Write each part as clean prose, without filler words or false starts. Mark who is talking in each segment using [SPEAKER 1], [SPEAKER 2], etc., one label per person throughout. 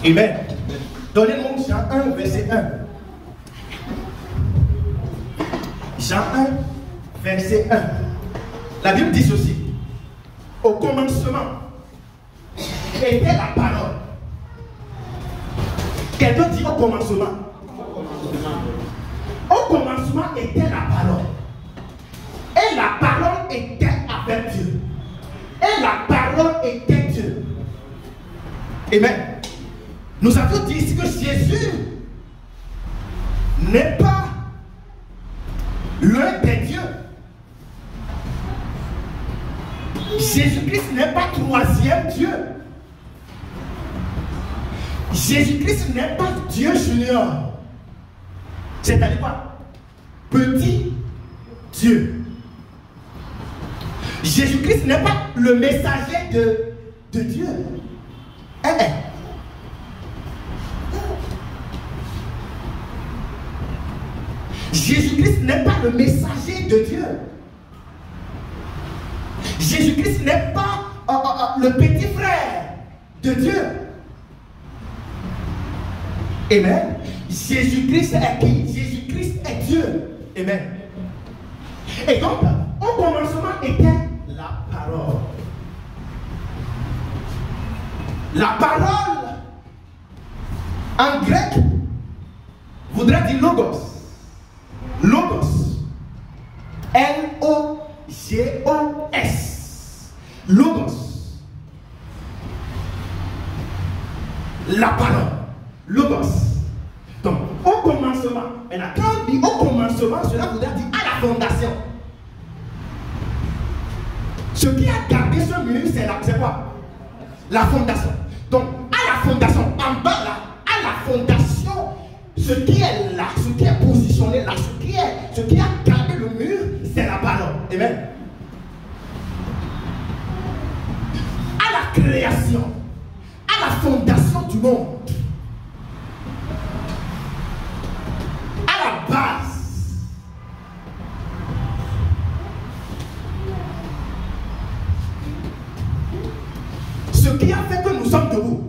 [SPEAKER 1] Amen. Donnez-moi Jean 1, verset 1. Jean 1, verset 1. La Bible dit ceci. Au commencement était la parole. Quelqu'un dit au commencement. Au commencement était la parole. Et la parole était avec Dieu. Et la parole était Dieu. Amen. Nous avons dit ici que Jésus n'est pas l'un des dieux. Jésus-Christ n'est pas troisième Dieu. Jésus-Christ n'est pas Dieu junior. C'est-à-dire quoi? Petit Dieu. Jésus-Christ n'est pas le messager de Dieu. Jésus-Christ n'est pas le messager de Dieu. Jésus-Christ n'est pas le petit frère de Dieu. Amen. Jésus-Christ est qui? Jésus-Christ est Dieu. Amen. Et donc, au commencement était la parole. La parole, en grec, voudrait dire logos. Logos. L-O-G-O-S. Logos. La parole. Logos. Donc, au commencement, maintenant, quand on dit au commencement, cela voudrait dire à la fondation. Ce qui a gardé ce mur, c'est quoi? La fondation. Donc, à la fondation, en bas là, à la fondation, ce qui est là, ce qui est positionné là, ce qui a gardé le mur, c'est la parole. Amen. À la création, à la fondation du monde, à la base, ce qui a fait que nous sommes debout,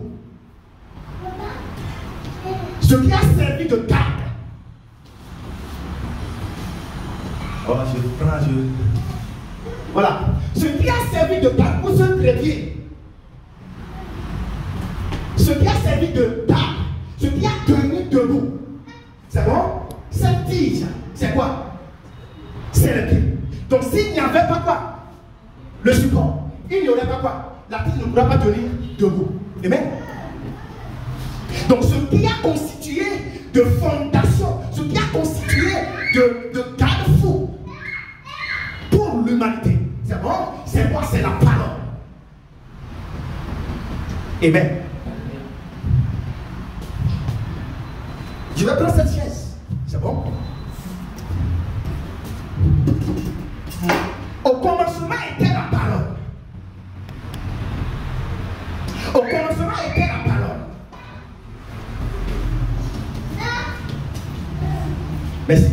[SPEAKER 1] ce qui a servi de garde. Oh, voilà. Ce qui a servi de garde pour ce trépied. Ce qui a servi de garde. Ce qui a tenu debout. C'est bon? Cette tige, c'est quoi? C'est le pied. Donc s'il n'y avait pas quoi? Le support. Il n'y aurait pas quoi? La tige ne pourra pas tenir debout. Amen. Donc ce qui a constitué de fondation, ce qui a constitué de garde-fou pour l'humanité, c'est bon? C'est quoi? C'est la parole. Amen. Je vais prendre cette chaise. C'est bon? Au commencement était la parole. Au commencement était la parole. Merci.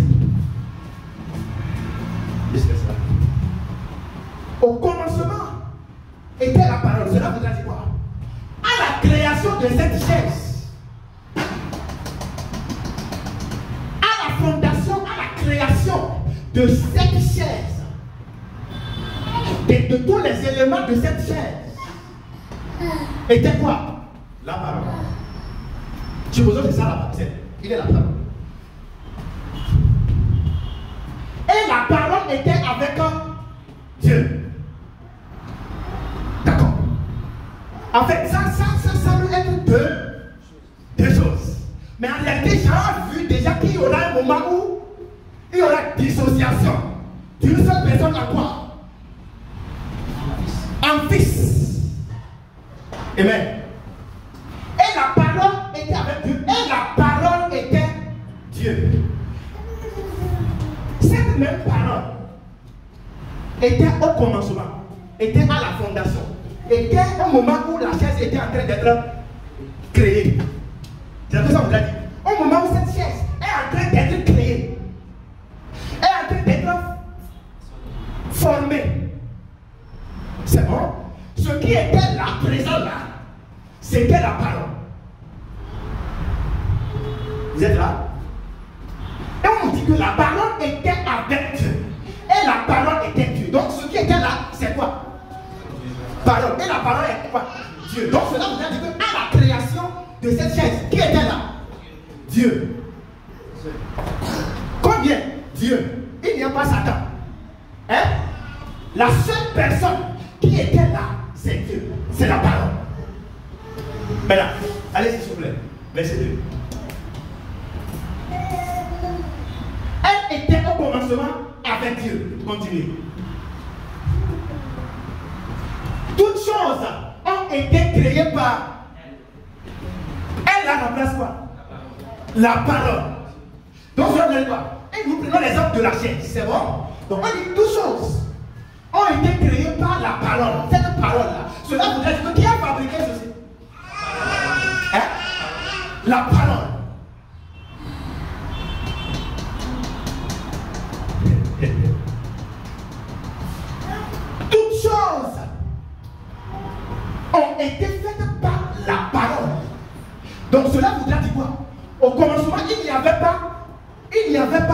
[SPEAKER 1] Au commencement était la parole. Cela voudrait dire quoi? À la création de cette chaise, à la fondation, à la création de cette chaise, de tous les éléments de cette chaise, était quoi? La parole. Tu me dis que c'est ça la parole. Il est la parole. Et la parole était avec Dieu. D'accord. En fait, ça semble être deux choses. Mais en réalité, j'ai vu déjà qu'il y aura un moment où il y aura dissociation d'une seule personne à quoi? En fils. Amen. Et la parole était avec Dieu. Et la parole était Dieu. Cette même parole était au commencement, était à la fondation, était au moment où la chaise était en train d'être créée. C'est ce que ça vous l'a dit. Au moment où cette chaise est en train d'être créée, est en train d'être formée. C'est bon? Ce qui était là, présent là, c'était la parole. Vous êtes là? Et on nous dit que la parole était avec Dieu. Et la parole était Dieu. Donc ce qui était là, c'est quoi? Parole. Et la parole était quoi? Dieu. Donc cela voudrait dire qu'à la création de cette chaise, qui était là? Dieu. Combien? Dieu. Il n'y a pas Satan. Hein? La seule personne qui était là, c'est Dieu. C'est la parole. Maintenant, allez s'il vous plaît. Verset 2. Elle était au commencement avec Dieu. Continuez. Toutes choses ont été créées par elle. A remplacé quoi? La parole. Donc je vais quoi? Et nous prenons l'exemple de la chaise. C'est bon? Donc on dit toutes choses ont été créées par la parole. Cette parole-là. Cela voudrait dire que qui a fabriqué ceci? Hein? La parole. Toutes choses ont été faites par la parole. Donc cela voudrait dire quoi? Au commencement, il n'y avait pas. Hein? Il n'y avait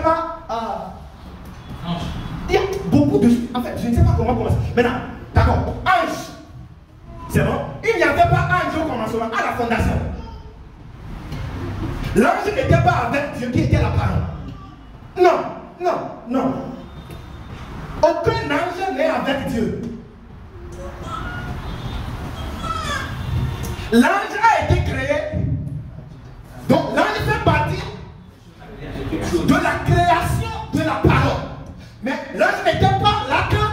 [SPEAKER 1] pas. Il y a beaucoup de. En fait, je ne sais pas comment commencer. Maintenant, d'accord. Ange. C'est bon? Il n'y avait pas ange au commencement, à la fondation. L'ange n'était pas avec Dieu qui était la parole. Non. Aucun ange n'est avec Dieu. L'ange a été créé. Donc l'ange fait partie de la création de la parole. Mais l'ange n'était pas là quand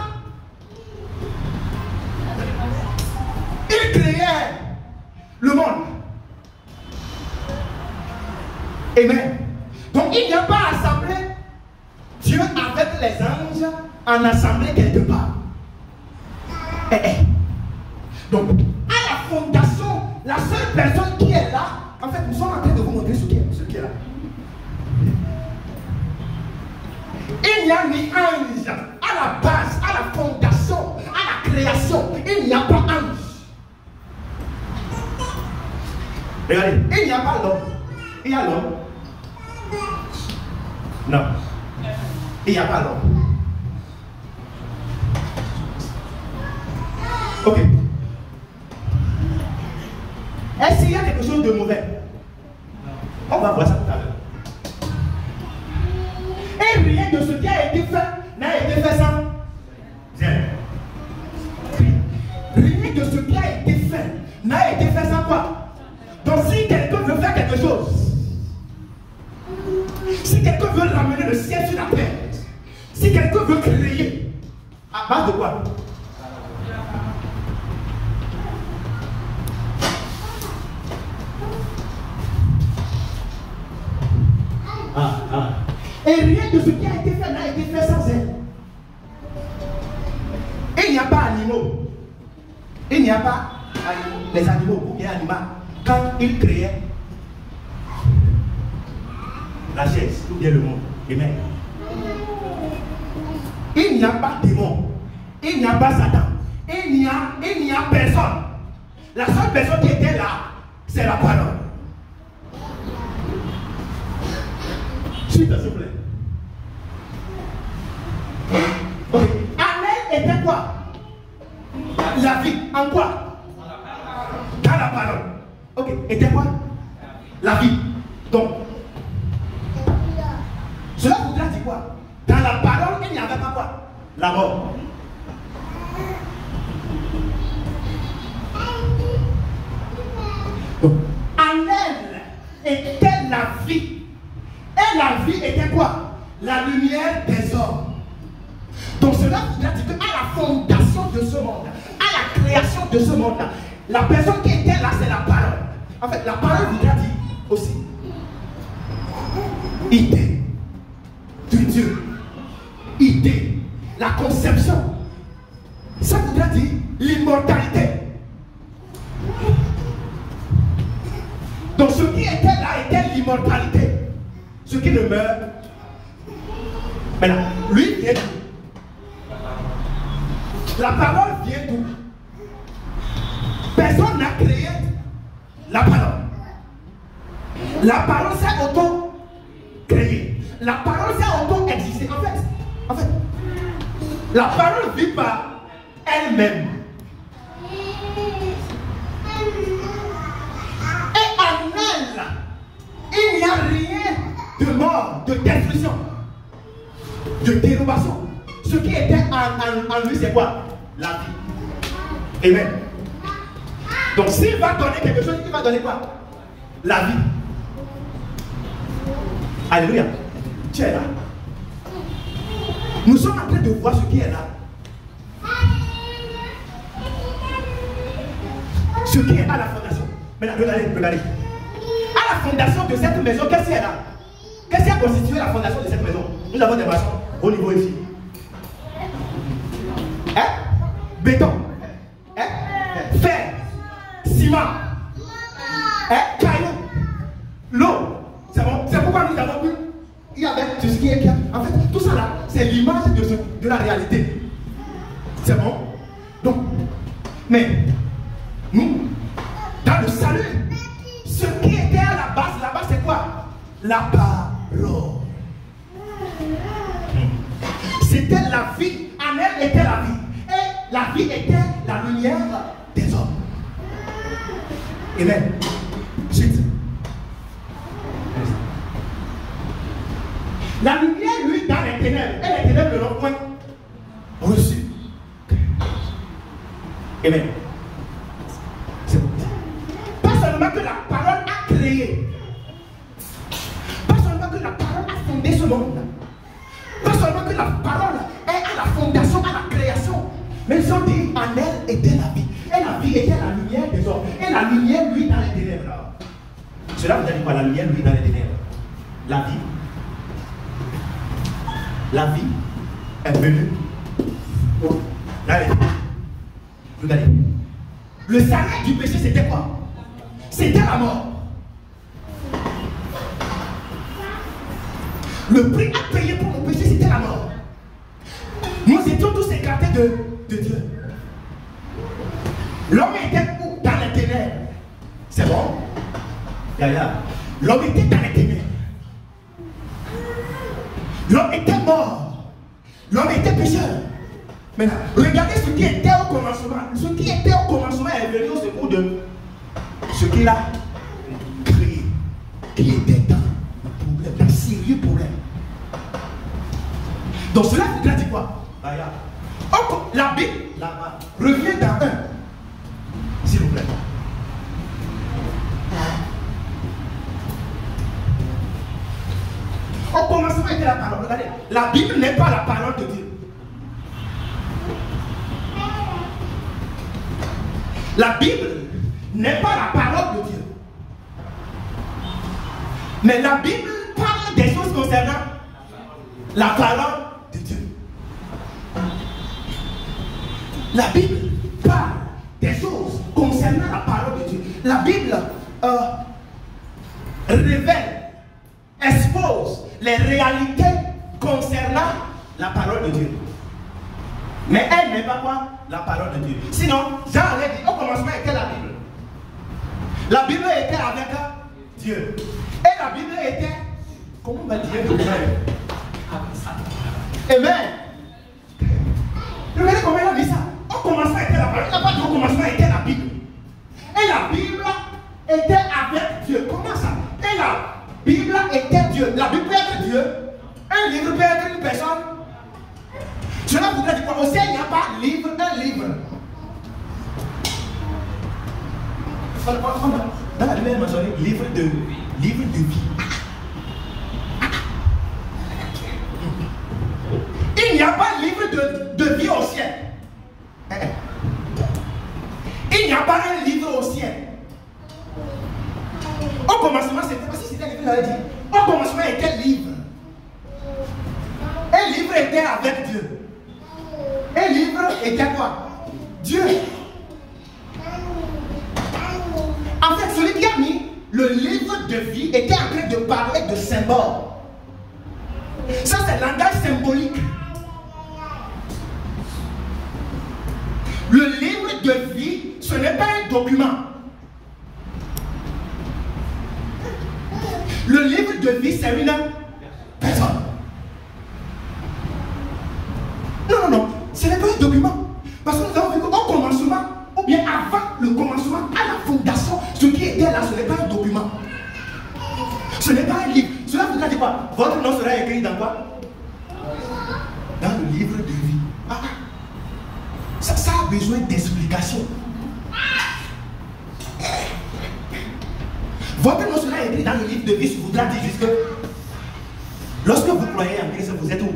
[SPEAKER 1] il créait le monde. Amen. Donc il n'y a pas assemblé Dieu avec les anges en assemblée quelque part. Donc à la fondation, la seule personne qui est là, en fait nous sommes en train de vous montrer ce qui est là. Il n'y a ni ange à la base, à la fondation, à la création. Il n'y a pas ange. Regardez, il n'y a pas l'homme. Il y a l'homme. Non. Il n'y a pas l'homme. Ok. Est-ce qu'il y a quelque chose de mauvais? On va voir ça tout à l'heure. Et rien de ce qui a été fait n'a été fait sans zèle. Rien de ce qui a été fait n'a été fait sans quoi? Donc si quelqu'un veut faire quelque chose, si quelqu'un veut ramener le ciel sur la terre, si quelqu'un veut créer, à base de quoi? Et rien de ce qui a été fait n'a été fait sans elle. Il n'y a pas animaux. Il n'y a pas les animaux ou bien animaux. Quand ils créaient la chaise ou bien le monde, amen. Il n'y a pas de démon. Il n'y a pas Satan. Il n'y a personne. La seule personne qui était là, c'est la parole. S'il te plaît. Ok. En elle était quoi? La vie. En quoi? Dans la parole. Ok. Était quoi? La vie. Donc, cela voudrait dire quoi? Dans la parole, il n'y avait pas quoi? La mort. Donc, en elle était la vie. Et la vie était quoi? La lumière des hommes. Donc cela voudrait dire qu'à la fondation de ce monde, à la création de ce monde, la personne qui était là, c'est la parole. En fait, la parole voudrait dire aussi idée de Dieu. Idée, la conception. Ça voudrait dire l'immortalité. Donc ce qui était là était l'immortalité. Ce qui ne meurt. Maintenant, lui vient d'où? La parole vient d'où? Personne n'a créé la parole. La parole s'est auto-créée. La parole s'est auto-existée. En fait, la parole vit par elle-même. Et en elle, il n'y a rien de mort, de destruction, de dérobation. Ce qui était en lui, c'est quoi? La vie. Amen. Donc s'il va donner quelque chose, il va donner quoi? La vie. Alléluia. Tu es là. Nous sommes en train de voir ce qui est là. Ce qui est à la fondation. Maintenant, regardez. À la fondation de cette maison, qu'est-ce qu'il y a là? Qu'est-ce qui a constitué la fondation de cette maison? Nous avons des maçons au niveau ici. Béton. Fer. Ciment. Caillou. L'eau. C'est bon. C'est pourquoi nous avons vu. Il y avait tout ce qui est. En fait, tout ça là, c'est l'image de la réalité. C'est bon. Donc, mais nous, dans le salut, ce qui était à la base, c'est quoi? La parole. C'était la vie. En elle était la vie. Et la vie était la lumière des hommes. Amen. La lumière, lui, dans les ténèbres. Et les ténèbres ne l'ont point reçu. Amen. C'est bon. Pas seulement que la parole a créé. Pas seulement que la parole a fondé ce monde. Pas seulement que la parole est à la fondation, à la création. Mais ils ont dit, en elle était la vie. Et la vie était la lumière des hommes. Et la lumière, lui, dans les ténèbres. Cela vous a dit quoi? La lumière, lui, dans les ténèbres. La vie. La vie est venue. Regardez. Le salaire du péché, c'était quoi? C'était la mort. Le prix à payer pour le péché, c'était la mort. Nous étions tous écartés de Dieu. L'homme était où? Dans les ténèbres. C'est bon? L'homme était dans les ténèbres. L'homme était mort. L'homme était pécheur. Maintenant, regardez ce qui était au commencement. Ce qui était au commencement est venu au secours de ce qu'il a créé. Qui était dans le problème, dans le sérieux problème. Donc cela voudrait dire quoi? La Bible là-bas revient dans 1. S'il vous plaît. Au commencement était la parole. Regardez, la Bible n'est pas la parole de Dieu. La Bible n'est pas la parole de Dieu. Mais la Bible parle des choses concernant la parole de Dieu. La Bible parle des choses concernant la parole de Dieu. La Bible révèle, expose les réalités concernant la parole de Dieu. Mais elle n'est pas quoi? La parole de Dieu. Sinon, Jean avait dit, au commencement était la Bible. La Bible était avec Dieu. Et la Bible était, comment on va dire de Dieu? Amen. Regardez comment il a dit ça. Au commencement était la parole. Il n'a pas dit au commencement était la Bible. Et la Bible était avec Dieu. Comment ça? Et la Bible était Dieu. La Bible peut être Dieu. Un livre peut être une personne. Cela voudrait dire quoi? Au ciel, il n'y a pas livre, un livre. Dans la Bible, il mentionné livre de vie. Il n'y a pas livre de vie au ciel. Il n'y a pas un livre au ciel. Au commencement, c'était pas si c'était le livre, j'avais dit. Au commencement, était livre. Un livre était avec Dieu. Un livre était quoi? Dieu. En fait, celui qui a mis le livre de vie était en train de parler de symboles. Ça, c'est le langage symbolique. Le livre de vie, ce n'est pas un document. de vie, c'est une personne. Non. Ce n'est pas un document. Parce que nous avons vu qu'au commencement, ou bien avant le commencement, à la fondation, ce qui était là, ce n'est pas un document. Ce n'est pas un livre. Cela voudrait dire quoi? Votre nom sera écrit dans quoi? Dans le livre de vie. Ça a besoin d'explication. Votre nom sera écrit dans le livre de vie. Ça voudra dire juste que lorsque vous croyez en Christ, vous êtes où?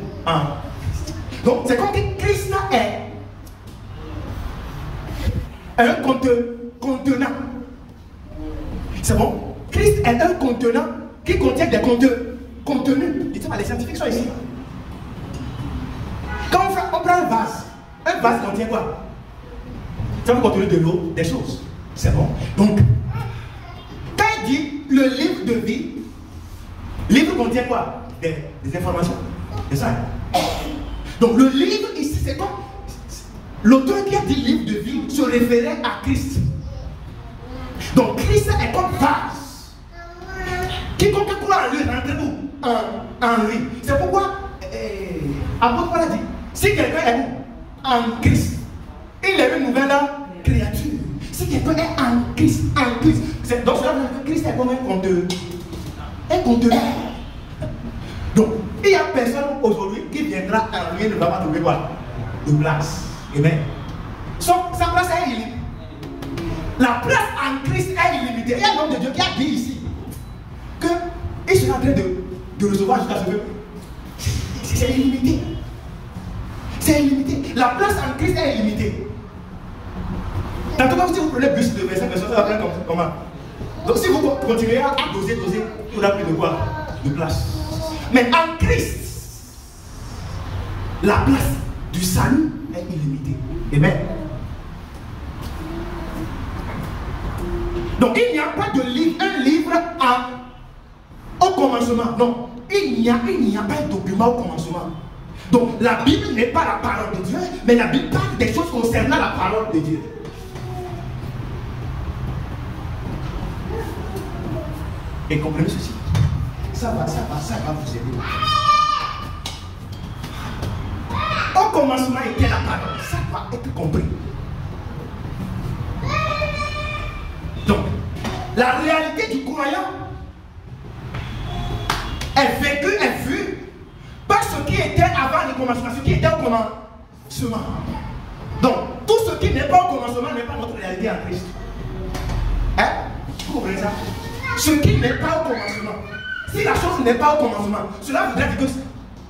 [SPEAKER 1] Donc c'est comme que Christ est un contenant. C'est bon? Christ est un contenant qui contient des contenus. Dites-moi, les scientifiques sont ici. Quand on prend un vase contient quoi? Ça peut contenir de l'eau, des choses. C'est bon? Donc, quand il dit le livre de vie, le livre contient quoi? Des informations. C'est ça. Donc le livre ici, c'est comme l'auteur qui a dit livre de vie se référait à Christ. Donc Christ est comme vase. Quiconque croit en lui, rentrez-vous en lui. C'est pourquoi apôtre Paul a dit, si quelqu'un est en Christ, il est une nouvelle créature. Si quelqu'un est en Christ, donc cela veut dire que Christ est comme un conteneur. Donc, il n'y a personne aujourd'hui qui viendra en lui et ne va pas trouver quoi? De place. Amen. Sa place est illimitée. La place en Christ est illimitée. Il y a un homme de Dieu qui a dit ici qu'il sera en train de recevoir jusqu'à ce que c'est illimité. C'est illimité. La place en Christ est illimitée. En tout cas, si vous prenez le bus de verset, ça va prendre comment? Donc, si vous continuez à doser, il n'y aura plus de quoi? De place. Mais en Christ, la place du salut est illimitée. Amen. Donc il n'y a pas de livre, un livre au commencement. Non, il n'y a pas un document au commencement. Donc la Bible n'est pas la parole de Dieu, mais la Bible parle des choses concernant la parole de Dieu. Et comprenez ceci. Ça va vous aider. Au commencement était la parole. Ça va être compris. Donc, la réalité du croyant est vécue, est vue par ce qui était avant le commencement, ce qui était au commencement. Donc, tout ce qui n'est pas au commencement n'est pas notre réalité en Christ. Hein? Vous comprenez ça? Ce qui n'est pas au commencement. Si la chose n'est pas au commencement, cela voudrait dire que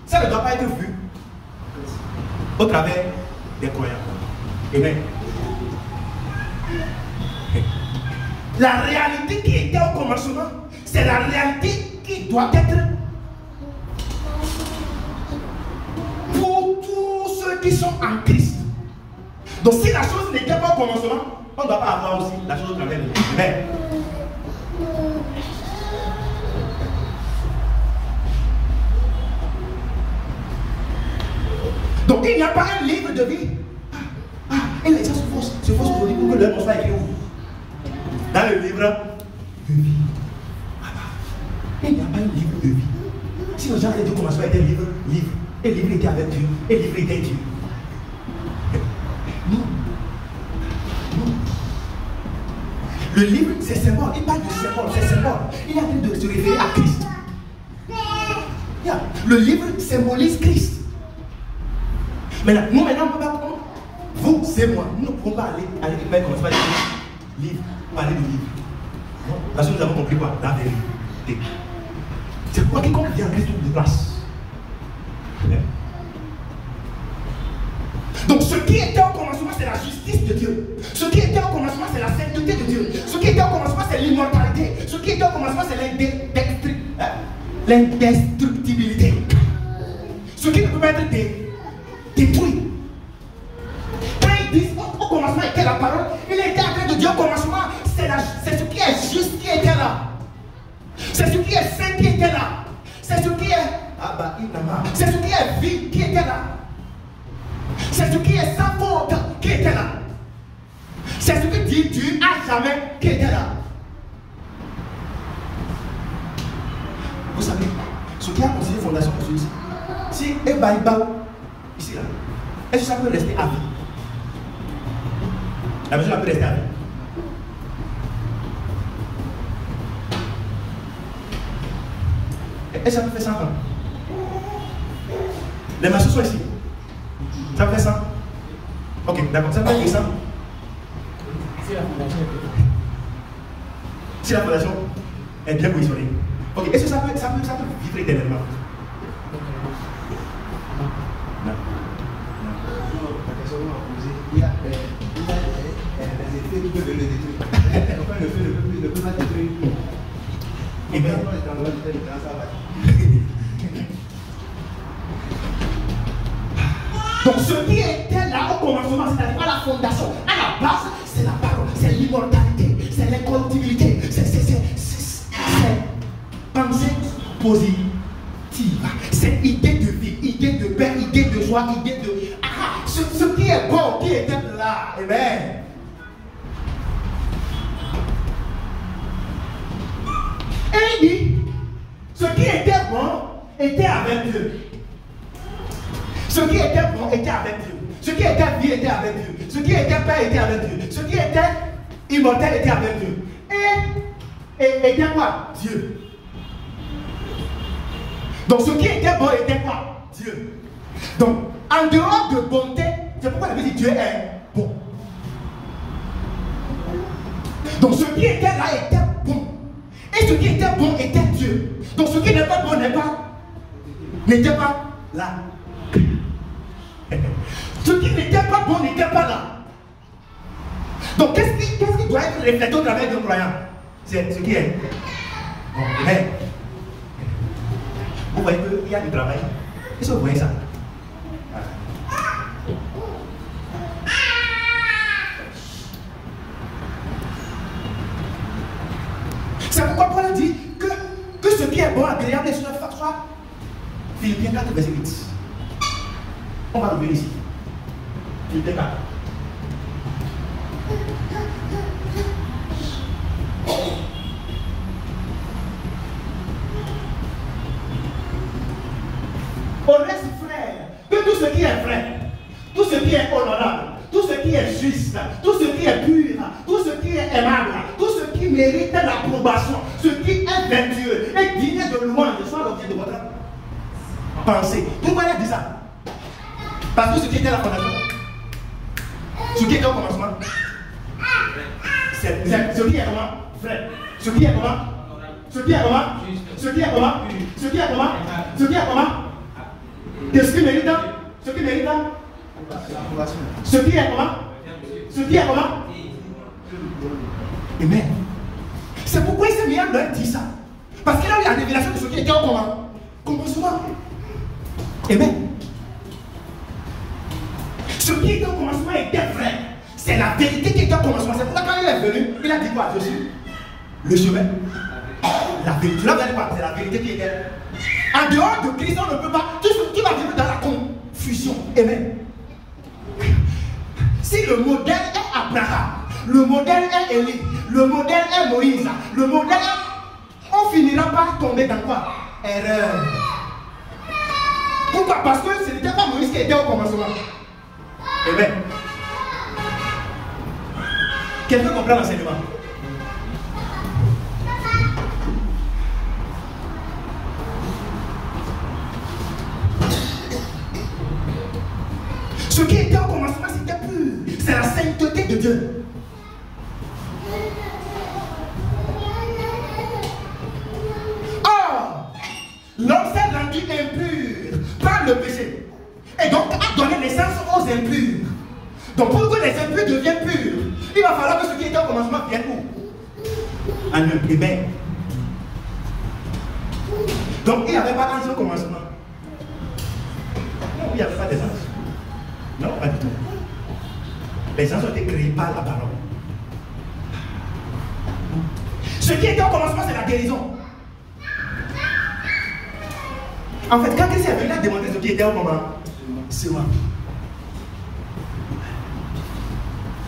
[SPEAKER 1] ça ne doit pas être vu au travers des croyants. Amen. La réalité qui était au commencement, c'est la réalité qui doit être pour tous ceux qui sont en Christ. Donc si la chose n'était pas au commencement, on ne doit pas avoir aussi la chose au travers de Christ. Amen. Donc il n'y a pas un livre de vie. Et les gens se forcent aujourd'hui pour que leur nom soit écrit où? Dans le livre de vie. Il n'y a pas un livre de vie. Si les gens avaient dit au commencement était livre, et le livre était avec Dieu, et le livre était Dieu. Non. Le livre, c'est symbole. Il parle de symbole, c'est symbole. Il est en train de se référer à Christ. Le livre symbolise Christ. Maintenant, nous, on peut pas. Vous, c'est moi. Nous ne pouvons pas aller commencer par les livres, parler de livre. Non, parce que nous avons compris quoi? La vérité. C'est pourquoi quiconque vient en Christ trouve de place. Donc, ce qui était au commencement, c'est la justice de Dieu. Ce qui était au commencement, c'est la sainteté de Dieu. Ce qui était au commencement, c'est l'immortalité. Ce qui était au commencement, c'est l'indestructibilité. Ce qui ne peut pas être détruit. Quand ils disent au commencement était la parole, il était en train de dire au commencement, c'est ce qui est juste qui était là. C'est ce qui est saint qui était là. C'est ce qui est c'est ce qui est vie qui était là. C'est ce qui est sans faute qui était là. C'est ce qui dit Dieu à jamais qui était là. Vous savez qui a construit une fondation pour celui-ci, si Ebaïbao, ici là, est-ce que ça peut rester à vie? La maison peut rester à vie. Est-ce que ça peut faire 100 ans? Les maçons sont ici. Ça peut faire 100? Ok, d'accord, ça peut faire 100. Si la fondation est bien positionnée. Ok, est-ce que ça peut vivre éternellement? Non.
[SPEAKER 2] La question qu'on m'a posée, il y a des effets qui peuvent le détruire. Enfin, le feu ne peut pas détruire.
[SPEAKER 1] Et bien, donc ce qui était là au commencement, c'est-à-dire à la fondation, à la base, c'est la parole, c'est l'immortalité, c'est l'incorruptibilité, c'est pensée positive, c'est idée de vie, idée de paix, idée de joie, idée de... Ah, ce qui est bon, qui était là, amen. Et il dit, ce qui était bon était avec Dieu. Ce qui était bon était avec Dieu. Ce qui était vie était avec Dieu. Ce qui était paix était avec Dieu. Ce qui était immortel était avec Dieu. Et était quoi? Dieu. Donc ce qui était bon était quoi? Dieu. Donc en dehors de bonté, c'est pourquoi la Bible dit Dieu est bon. Donc ce qui était là était bon. Et ce qui était bon était Dieu. Donc ce qui n'est pas bon n'était pas là. Ce qui n'était pas bon n'était pas là. Donc qu'est-ce qui doit être reflété au travers d'un croyant? C'est ce qui est bon. Mais vous voyez qu'il y a du travail. Est-ce que vous voyez ça? C'est pourquoi Paul a dit que ce qui est bon, agréable et sur la soit Philippiens 4, verset 8. On va revenir ici. Philippiens 4. Au reste, frère, que tout ce qui est vrai, tout ce qui est honorable, tout ce qui est juste, tout ce qui est pur, tout ce qui est aimable, tout ce qui mérite l'approbation, ce qui est vertueux et digne de louange, soit l'objet de votre pensée. Pourquoi il a dit ça? Parce que ce qui était la fondation, ce qui était au commencement, c'est ce qui est comment? Frère. Ce qui est comment? Ce qui est comment? Ce qui est comment? Ce qui est comment? Ce qui est comment? Qu'est-ce qui mérite? Ce qui mérite? Ce qui est comment? Ce qui est comment? Amen. C'est pourquoi il s'est mis à leur dire ça. Parce qu'il a eu la révélation de ce qui était au commencement. Amen. Ce qui était au commencement était vrai. C'est la vérité qui était au commencement. C'est pourquoi quand il est venu, il a dit quoi? Je suis le chemin. La vérité. Là, vous allez voir, c'est la vérité qui était. En dehors de Christ, on ne peut pas. Tout ce qui va vivre dans la confusion. Amen. Si le modèle est Abraham, le modèle est Élie, le modèle est Moïse, le modèle est... On finira par tomber dans quoi? Erreur. Pourquoi? Parce que ce n'était pas Moïse qui était au commencement. Amen. Quelqu'un comprend l'enseignement? Ce qui était au commencement, c'était pur. C'est la sainteté de Dieu. Or, l'homme s'est rendu impur par le péché. Et donc a donné naissance aux impurs. Donc pour que les impurs deviennent purs, il va falloir que ce qui était au commencement vienne où? En eux. Amen. Donc il n'y avait pas d'ange au commencement. Non, il n'y avait pas des anges. Non, pas du tout. Les anges ont été créés par la parole. Ce qui était au commencement, c'est la guérison. En fait, quand Christ est venu, il a demandé ce qui était au commencement. C'est moi.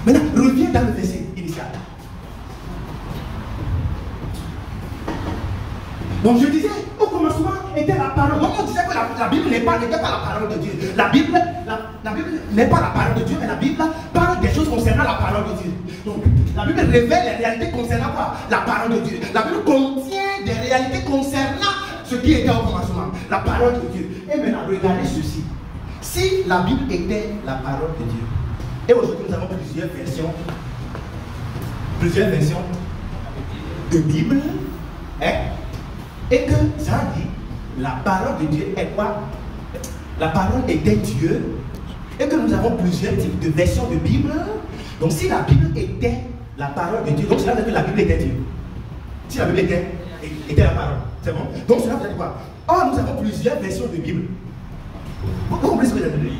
[SPEAKER 1] Maintenant, reviens dans le verset initial. Donc je disais, au commencement, était la parole. Moi, on disait que la Bible n'était pas la parole de Dieu. La Bible n'est pas la parole de Dieu, mais la Bible parle des choses concernant la parole de Dieu. Donc, la Bible révèle les réalités concernant quoi? La parole de Dieu. La Bible contient des réalités concernant ce qui était au commencement, la parole de Dieu. Et maintenant, regardez ceci. Si la Bible était la parole de Dieu, et aujourd'hui nous avons plusieurs versions de Bible, hein, et que ça dit, la parole de Dieu est quoi? La parole était Dieu, et que nous avons plusieurs types de versions de Bible. Donc si la Bible était la parole de Dieu, donc cela veut dire que la Bible était Dieu. Si la Bible était la parole, c'est bon? Donc cela veut dire quoi? Oh, nous avons plusieurs versions de Bible. Vous comprenez ce que je veux dire?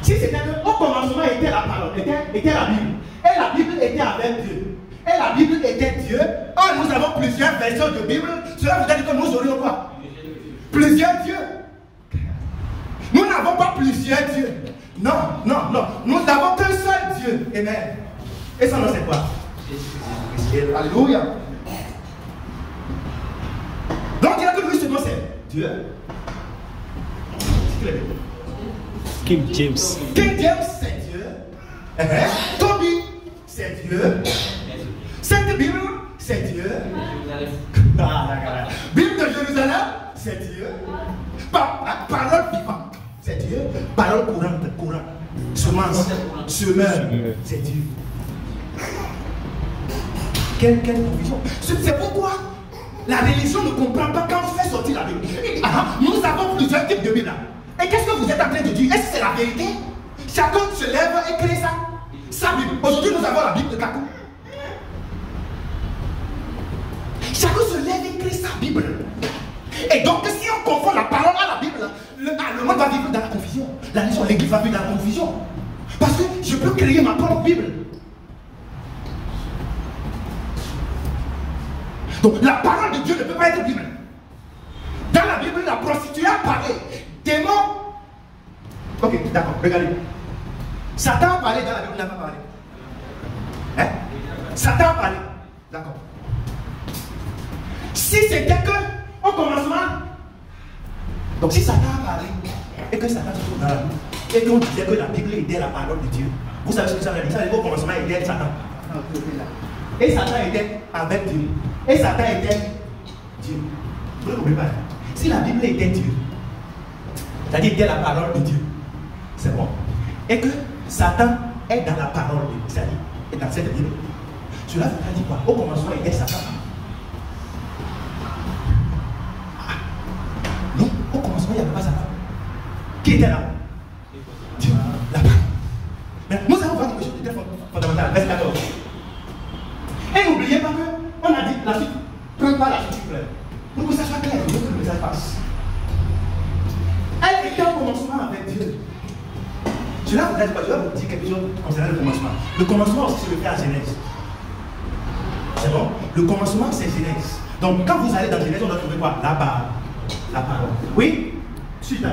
[SPEAKER 1] Si c'était qu'au commencement était la parole, était la Bible, et la Bible était avec Dieu, et la Bible était Dieu, oh, nous avons plusieurs versions de Bible, cela veut dire que nous aurions quoi? Plusieurs dieux. Nous n'avons pas plusieurs dieux. Non, non, non. Nous n'avons qu'un seul Dieu. Amen. Et son nom c'est quoi? Alléluia. Donc il y a que lui ce nom c'est Dieu.
[SPEAKER 3] King James.
[SPEAKER 1] King James c'est Dieu. Toby c'est Dieu. Sainte Bible c'est Dieu. Bible de Jérusalem c'est Dieu. Parole vivante c'est Dieu. Parole courante. Semence, semeur c'est Dieu. Quelle confusion. C'est pourquoi la religion ne comprend pas quand on fait sortir la Bible. Nous avons plusieurs types de Bible. Et qu'est-ce que vous êtes en train de dire? Est-ce que c'est la vérité? Chacun se lève et crée ça. Sa Bible. Aujourd'hui, nous avons la Bible de Kakou. Chacun se lève et crée sa Bible. Et donc, si on confond la parole à la Bible, le monde va vivre dans la confusion. La nation, l'église va vivre dans la confusion. Parce que je peux créer ma propre Bible. Donc, la parole de Dieu ne peut pas être Bible. Dans la Bible, la prostituée a parlé. Démon. Ok, d'accord, regardez. Satan a parlé dans la Bible, il n'a pas parlé. Hein? Satan a parlé. D'accord. Si c'était que au commencement, donc si Satan a parlé, et que Satan se trouve dans la Bible, et qu'on disait que la Bible était la parole de Dieu, vous savez ce que ça veut dire? Ça veut dire qu'au commencement, il était Satan. Et Satan était avec Dieu. Et Satan était Dieu. Vous ne comprenez pas? Si la Bible était Dieu, c'est-à-dire était la parole de Dieu, c'est bon. Et que Satan est dans la parole de Dieu, c'est-à-dire est dans cette Bible. Cela veut dire quoi? Au commencement, il était Satan. Non, au commencement, il n'y avait pas Satan. Qui était là? Dieu, la parole. Mais nous allons voir quelque chose de très fondamental. Verset 14. Et n'oubliez pas qu'on a dit la suite. Prends pas la suite claire. Pour que ça soit clair, il faut que le message passe. Elle était au commencement avec Dieu. Cela vous dire quoi? Je vais vous dire quelque chose concernant le commencement. Le commencement aussi, c'est le fait à Genèse. C'est bon? Le commencement, c'est Genèse. Donc, quand vous allez dans Genèse, on doit trouver quoi? La parole. Oui? Suite.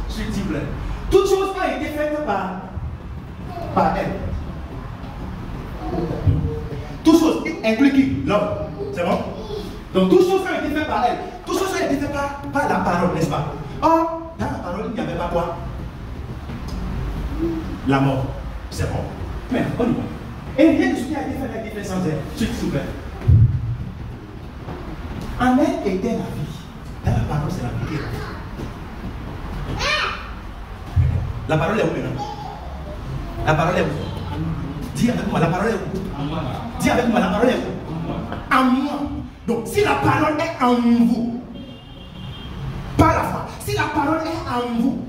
[SPEAKER 1] Suite, s'il vous plaît. Toute chose a été faite par elle. Toute chose inclut qui? L'homme. C'est bon? Donc, toute chose a été faite par elle. Toute chose a été faite par la parole, n'est-ce pas? Or, dans la parole, il n'y avait pas quoi? La mort. C'est bon? Mais, on y va. Et rien de ce qui a été fait sans elle. S'il vous plaît. En elle était la vie. Dans la parole, c'est la vie. La parole est où maintenant? La parole est où? Dis avec moi, la parole est où? Dis avec moi, la parole est où? En moi. Donc, si la parole est en vous, par la foi, si la parole est en vous,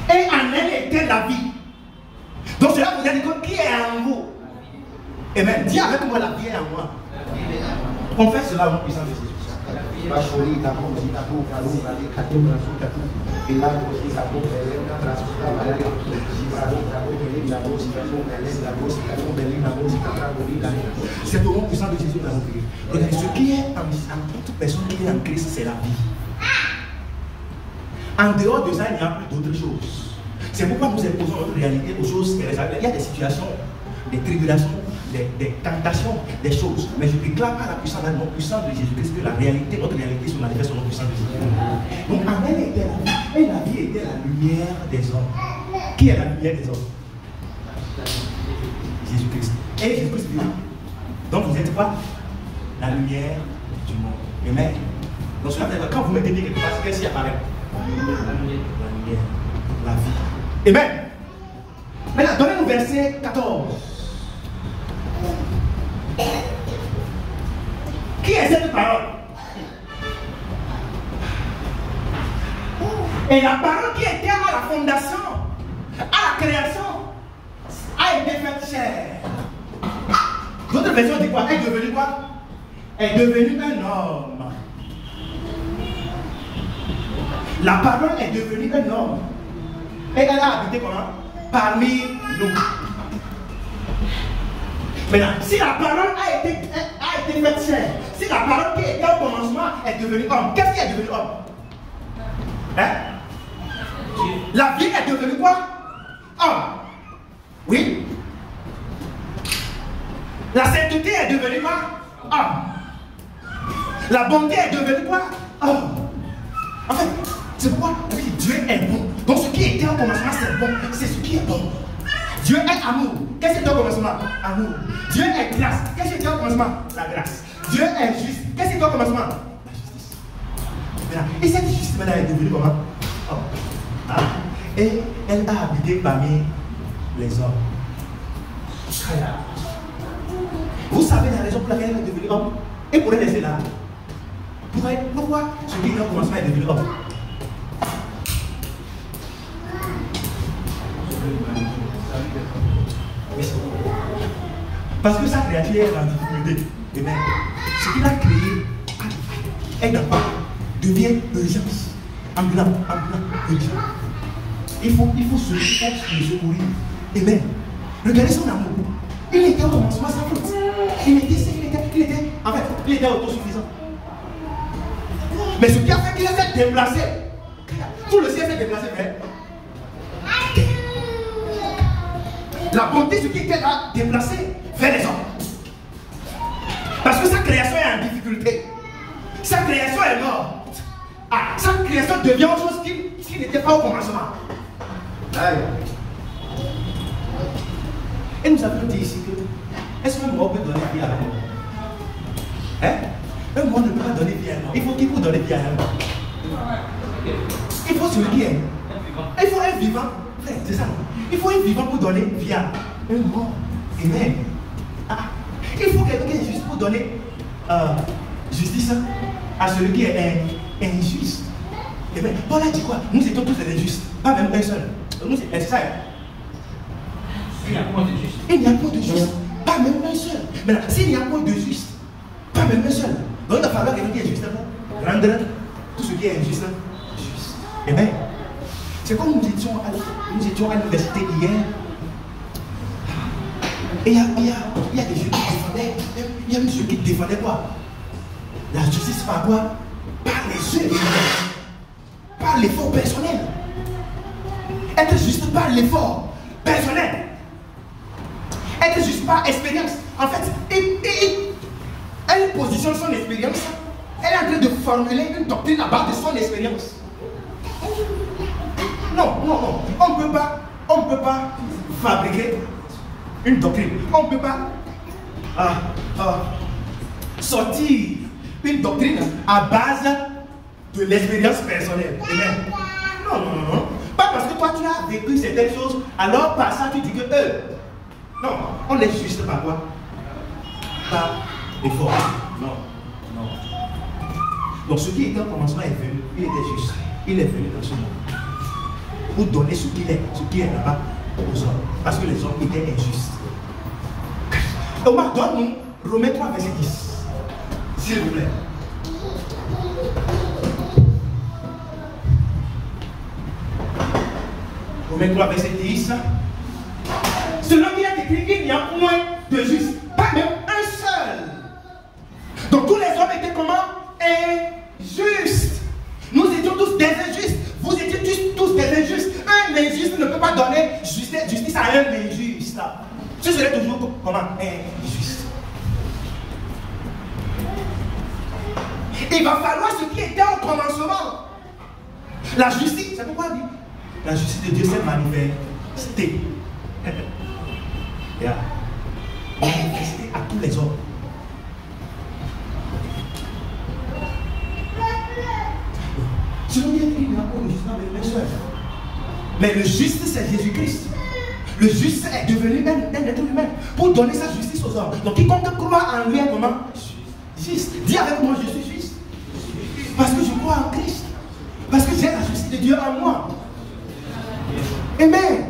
[SPEAKER 1] et en elle était la vie, donc cela vous dit qui est en vous? Et même, dis avec moi, la vie est en moi. On fait cela en puissance de Jésus. C'est au nom puissant de Jésus que nous avons prié. Regardez, ce qui est en toute personne qui est en Christ, c'est la vie. En dehors de ça, il n'y a plus d'autre chose. C'est pourquoi nous imposons notre réalité aux choses terrestres. Il y a des situations, des tribulations, des tentations, des choses. Mais je déclare par la puissance, la non-puissance de Jésus-Christ que la réalité, notre réalité se manifeste sur notre puissance de Jésus. Donc en elle était la vie. Et la vie était la lumière des hommes. Qui est la lumière des hommes? Jésus-Christ. Et Jésus-Christ vit. Donc vous êtes quoi? La lumière du monde. Amen. Donc cela veut dire que quand vous mettez quelque chose, qu'est-ce qui apparaît? La lumière. La vie. Amen. Maintenant, donnez-nous verset 14. Qui est cette parole? Et la parole qui était à la fondation, à la création, a été faite chair. Votre version dit quoi? Elle est devenue quoi? Elle est devenue un homme. La parole est devenue un homme. Et elle a habité comment? Parmi nous. Maintenant, si la parole a été faite chair, si la parole qui était au commencement est devenue homme, qu'est-ce qui est devenu homme? Hein? La vie est devenue quoi? Homme. Oui. La sainteté est devenue quoi? Homme. La bonté est devenue quoi? Homme. En fait, c'est pourquoi Dieu est bon. Donc ce qui était au commencement, c'est bon. C'est ce qui est bon. Dieu est amour. Qu'est-ce qui était au commencement? Amour. Dieu est grâce. Qu'est-ce qui était au commencement? La grâce. Dieu est juste. Qu'est-ce qui était au commencement? La justice. Et cette justice maintenant est devenue comment? Oh. Ah. Et elle a habité parmi les hommes. Vous savez la raison pour laquelle elle est devenue homme? Et pour la laisser là. Pourquoi ce qui était au commencement est devenu homme? Parce que sa créature est en difficulté. Et bien, ce qu'il a créé est d'accord, devient urgence. Ambulant, urgent. Il faut se secourir. Et bien, regardez son amour. Il était au commencement sans faute. Il était autosuffisant. Mais ce qui a fait qu'il s'est déplacé, tout le ciel s'est déplacé vers la bonté, ce qui était là, déplacé vers les hommes. Parce que sa création est en difficulté. Sa création est morte. Ah, sa création devient autre chose qui n'était pas au commencement. Aïe. Et nous avons dit ici que est-ce qu'un mort peut donner vie à un mort? Hein? Un mort ne peut pas donner vie à un mort. Il faut qu'il faut donner vie à un mort. Il faut celui qui est. Il faut un vivant. C'est ça. Il faut un vivant pour donner vie à un mort. Amen. Ah. Il faut quelqu'un qui est juste pour donner justice à celui qui est injuste. Amen. Paul a dit quoi? Nous étions tous des injustes. Pas même un seul. Nous c'est ça. Il n'y a pas de juste. Il n'y a pas de juste. Pas même un seul. Maintenant, s'il n'y a pas de juste, pas même un seul. Donc il va falloir quelqu'un qui est juste pour rendre tout ce qui est injuste juste. Amen. C'est comme nous étions à l'université hier. Et il y a des jeunes qui défendaient. Il y a un monsieur qui défendait quoi? La justice par quoi? Par les œuvres. Par l'effort personnel. Être juste par l'effort personnel. Être juste par expérience. En fait, elle positionne son expérience. Elle est en train de formuler une doctrine à base de son expérience. Non. On ne peut pas fabriquer une doctrine. On ne peut pas sortir une doctrine à base de l'expérience personnelle. Non. Pas parce que toi tu as vécu certaines choses, alors par ça tu dis que non, on est juste par quoi? Par effort. Non. Donc ce qui était au commencement est venu, il était juste. Il est venu dans ce monde pour donner ce qui est là-bas aux hommes. Parce que les hommes étaient injustes. Omar, donne-nous Romains 3, verset 10. S'il vous plaît. Romains 3, verset 10. Selon qui a écrit qu'il n'y a point de juste. Pas même un seul. Donc tous les hommes étaient comment? Injustes. Nous étions tous des injustes. Vous étiez tous des injustes. Un injuste ne peut pas donner justice à un injuste. Ce serait toujours comment? Juste. Il va falloir ce qui était au commencement. La justice, c'est pourquoi il dit la justice de Dieu s'est manifestée. Yeah. Manifestée à tous les hommes. Sinon, il y a écrit mais soeur. Mais le juste, c'est Jésus-Christ. Le juste est devenu un être humain pour donner sa justice aux hommes. Donc, quiconque croit en lui est comment? Juste. Dis avec moi, je suis juste. Parce que je crois en Christ. Parce que j'ai la justice de Dieu en moi. Amen.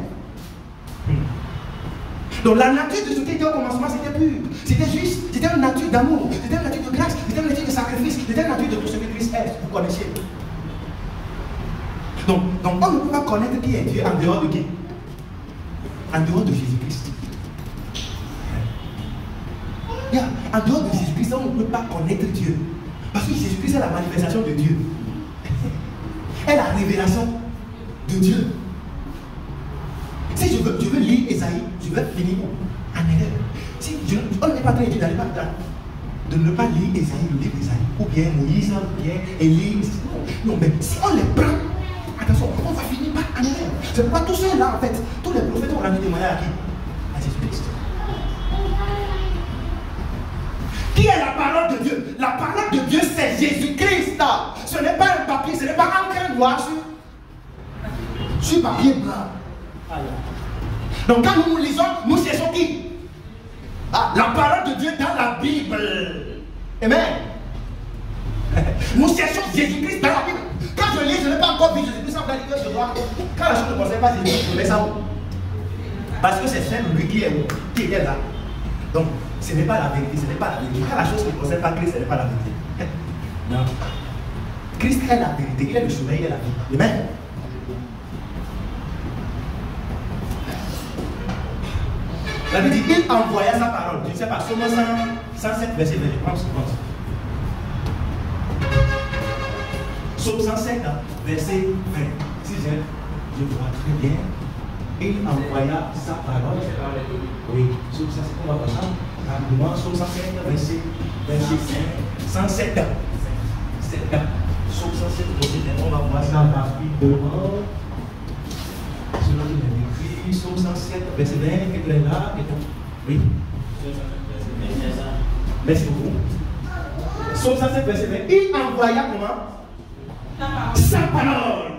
[SPEAKER 1] Donc la nature de ce qui était au commencement, c'était pur. C'était juste. C'était une nature d'amour. C'était une nature de grâce. C'était une nature de sacrifice. C'était une nature de tout ce que Christ est. Vous connaissez. Donc on ne peut pas connaître qui est Dieu en dehors de qui? En dehors de Jésus-Christ. En dehors de Jésus-Christ, on ne peut pas connaître Dieu. Parce que Jésus-Christ est la manifestation de Dieu. Est la révélation de Dieu. Si je veux lire Esaïe, je vais finir en erreur. Si on n'est pas très étudié, de ne pas lire Esaïe, le livre d'Esaïe, ou bien Moïse, ou bien Élie. Non, mais si on les prend, attention, on va finir par en erreur. C'est pourquoi tous ceux-là, en fait, tous les prophètes ont rendu témoignage à qui? À Jésus-Christ. Qui est la parole de Dieu? La parole de Dieu, c'est Jésus-Christ. Ce n'est pas un papier, ce n'est pas un crayon noir sur papier blanc. Donc quand nous lisons, nous cherchons qui? La parole de Dieu dans la Bible. Amen. Nous cherchons Jésus-Christ dans la Bible. Quand je lis, je n'ai pas encore vu Jésus-Christ en réalité, je dois. Quand la chose ne concerne pas Jésus-Christ, je mets ça où? Parce que c'est lui qui est là. Donc, ce n'est pas la vérité, ce n'est pas la vérité. Quand la chose ne concerne pas Christ, ce n'est pas la vérité. Non. Christ est la vérité, il est le chemin, il est la vie. Amen. La Bible dit, il envoya sa parole. Je ne sais pas, Somme 107, verset 20. Je pense. Somme 107, verset 20. Si je vois très bien. Il envoya sa parole. Oui, Somme 107, on va voir ça. Rapidement, Somme 107, verset 5. 107. Somme 107, verset 20. On va voir ça rapidement. Selon les Somme 107, verset 20, qui est là, oui. Merci beaucoup. Somme 107, verset 20. Il envoya comment? Sa parole.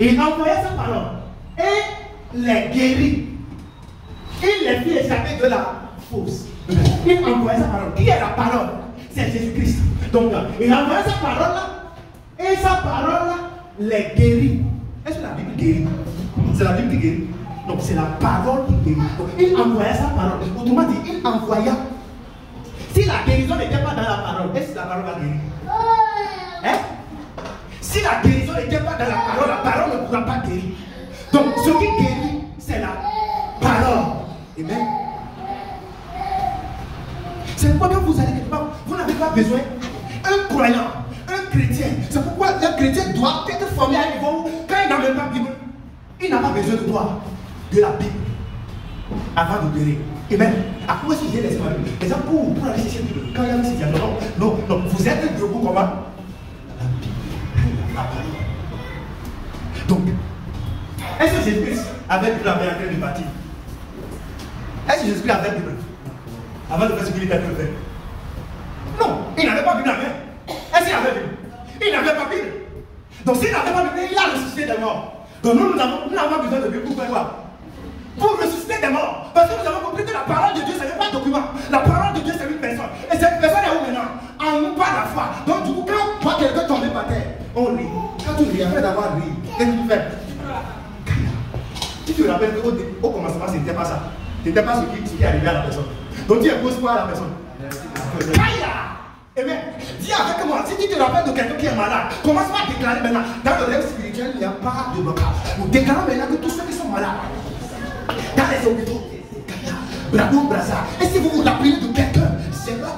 [SPEAKER 1] Il envoya sa parole et les guérit. Il les fit échapper de la fosse. Il envoya sa parole. Qui est la parole? C'est Jésus-Christ. Donc, il envoya sa parole et sa parole les guérit. Est-ce que la Bible guérit? C'est la Bible qui guérit. Donc c'est la parole qui guérit. Donc, il envoya sa parole. Autrement dit, il envoya. Si la guérison n'était pas dans la parole, est-ce que la parole va guérir? Hein? Si la guérison n'était pas dans la parole ne pourra pas guérir. Donc ce qui guérit, c'est la parole. Amen. C'est pourquoi quand vous allez quelque part, vous n'avez pas besoin d'un croyant, un chrétien. C'est pourquoi un chrétien doit être formé à un niveau où, quand il n'a même pas de Bible, il n'a pas besoin de toi, de la Bible, avant de guérir. Amen. À quoi est-ce que j'ai laissé ma Bible? Les gens pour aller chercher la Bible. Quand il y a un Seigneur, non, vous êtes debout comment? La Bible. La parole. Donc, est-ce que Jésus-Christ avait Bible avant en train de bâtir? Est-ce que Jésus-Christ avait Bible avant de faire ce qu'il était en train de faire? Non, il n'avait pas Bible avant. Est-ce qu'il avait Bible? Il n'avait pas Bible. Donc s'il n'avait pas Bible, il a ressuscité des morts. Donc nous n'avons besoin de Bible pour faire quoi? Pour ressusciter des morts. Parce que nous avons compris que la parole de Dieu, ce n'est pas un document. La parole de Dieu, c'est une personne. Et cette personne est où maintenant? En nous par la foi. Donc du coup, quand on voit quelqu'un tomber par terre, on rit. Quand tu ris, après d'avoir ri, qu'est-ce que tu fais? Si tu te rappelles qu'au commencement, ce n'était pas ça. Ce n'était pas ce qui est arrivé à la personne. Donc tu imposes quoi à la personne? Amen. Dis avec moi, si tu te rappelles de quelqu'un qui est malade, commence pas à déclarer maintenant. Dans le rêve spirituel, il n'y a pas de blocage. Nous déclarons maintenant que tous ceux qui sont malades, dans les hôpitaux, bravo, brasa. Et si vous vous rappelez de quelqu'un, c'est pas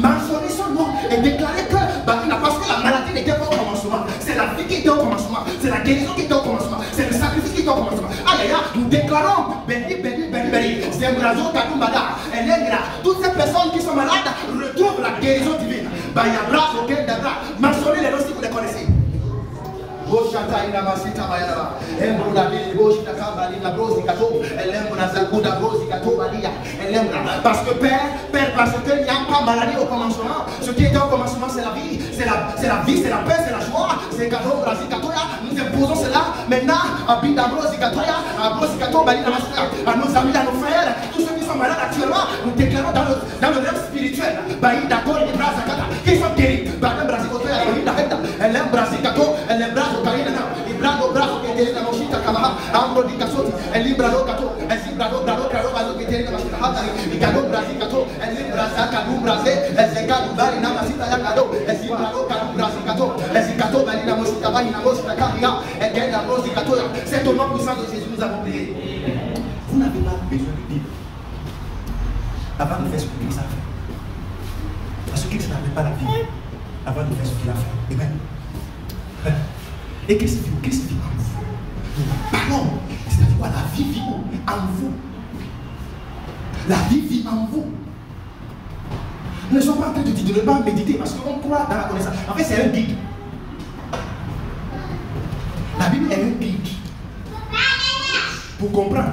[SPEAKER 1] mentionner son nom et déclarer que, parce que la maladie n'était pas au commencement, c'est la vie qui était au commencement, c'est la guérison qui était au commencement, c'est le sacrifice qui était au commencement. Allez là, nous déclarons, béni, béni, béni libérée. Zembrazo Katumbada, Elengra, toutes ces personnes qui sont malades retrouvent la guérison divine. Bayabra, Soken, Dabra, mentionnez les noms si vous les connaissez. Boshata ina masita bayaba. Embra de boshita kambali na brosi kato. Elembra zakuda brosi kato balia. Elembra. Parce que Père, parce qu'il n'y a pas maladie au commencement. Ce qui était au commencement, c'est la vie. C'est la vie, c'est la paix, c'est la joie. C'est cadeau, brasi katoya. Nous imposons cela maintenant. Abida brosi katoya. Brosi kato bali na masita. À nos amis, à nos frères, tous ceux qui sont malades actuellement, nous déclarons dans le rêve spirituel. Baïda kol et brasa kata. Qui sont guéris. Badem brasi katoya. Elembra zikato. Elembra il bravo che tiene la moscita camaha ambro di casoti e librado cato e librado brado che tiene la moscita hatari il cado brasicato e librasa cadu brase e zecadu bari na masita ya cado e librado cadu brasicato e zicato bari na moscita bari na moscita caria e che la brasicato. C'est au nom puissant de Jésus nous avons prié. Vous n'avez pas besoin de Bible avant de faire ce que Christ a fait. Parce que Christ n'avait pas la Bible avant de faire ce qu'il a fait. Amen. Et qu'est-ce qui vit en vous? Pardon, c'est-à-dire quoi? La vie vit en vous. La vie vit en vous. Nous ne sommes pas en train de dire de ne pas méditer parce qu'on croit dans la connaissance. En fait, c'est un guide. La Bible est un guide pour comprendre.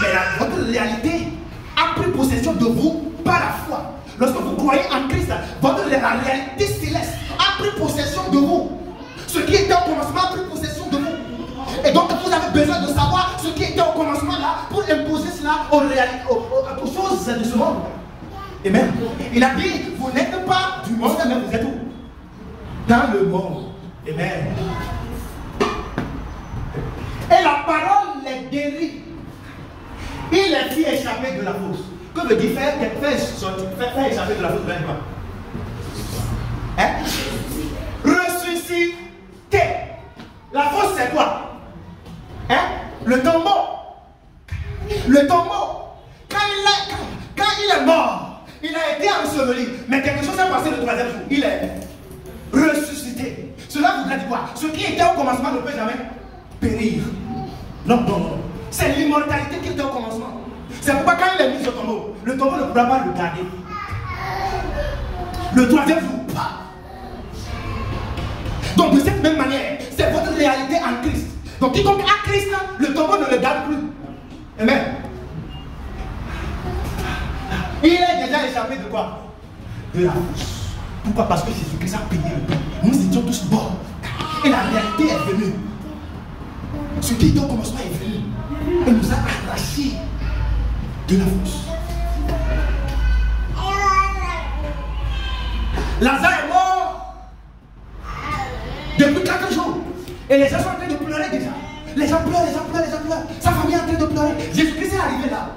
[SPEAKER 1] Mais votre réalité a pris possession de vous par la foi. Lorsque vous croyez en Christ, la réalité céleste a pris possession de vous. Ce qui était au commencement a pris possession de vous. Et donc vous avez besoin de savoir ce qui était au commencement là pour imposer cela aux choses de ce monde. Et même, il a dit, vous n'êtes pas du monde, mais vous êtes où? Dans le monde. Amen. Et la parole les guérit. Il les fit échapper de la fosse. Que veut dire faire échapper de la fosse? Ben quoi? Hein? Ressusciter. La fosse c'est quoi? Hein? Le tombeau. Le tombeau. Quand il est mort, il a été enseveli. Mais quelque chose s'est passé le troisième jour. Il est ressuscité. Cela voudrait dire quoi? Ce qui était au commencement ne peut jamais périr. Non, non, non. C'est l'immortalité qui était au commencement. C'est pourquoi quand il est mis au tombeau, le tombeau ne pourra pas le garder. Le troisième jour, pas. Donc de cette même manière, c'est votre réalité en Christ. Donc quiconque a Christ, le tombeau ne le garde plus. Amen. Il est déjà échappé de quoi? De la fosse. Pourquoi? Parce que Jésus-Christ a payé le prix. Nous étions tous morts. Et la réalité est venue. Ce qui était au commencement est venu. Et nous a arrachés de la fosse. Lazare est mort depuis 4 jours. Et les gens sont en train de pleurer déjà. Les gens pleurent, les gens pleurent, les gens pleurent. Sa famille est en train de pleurer. Jésus-Christ est arrivé là.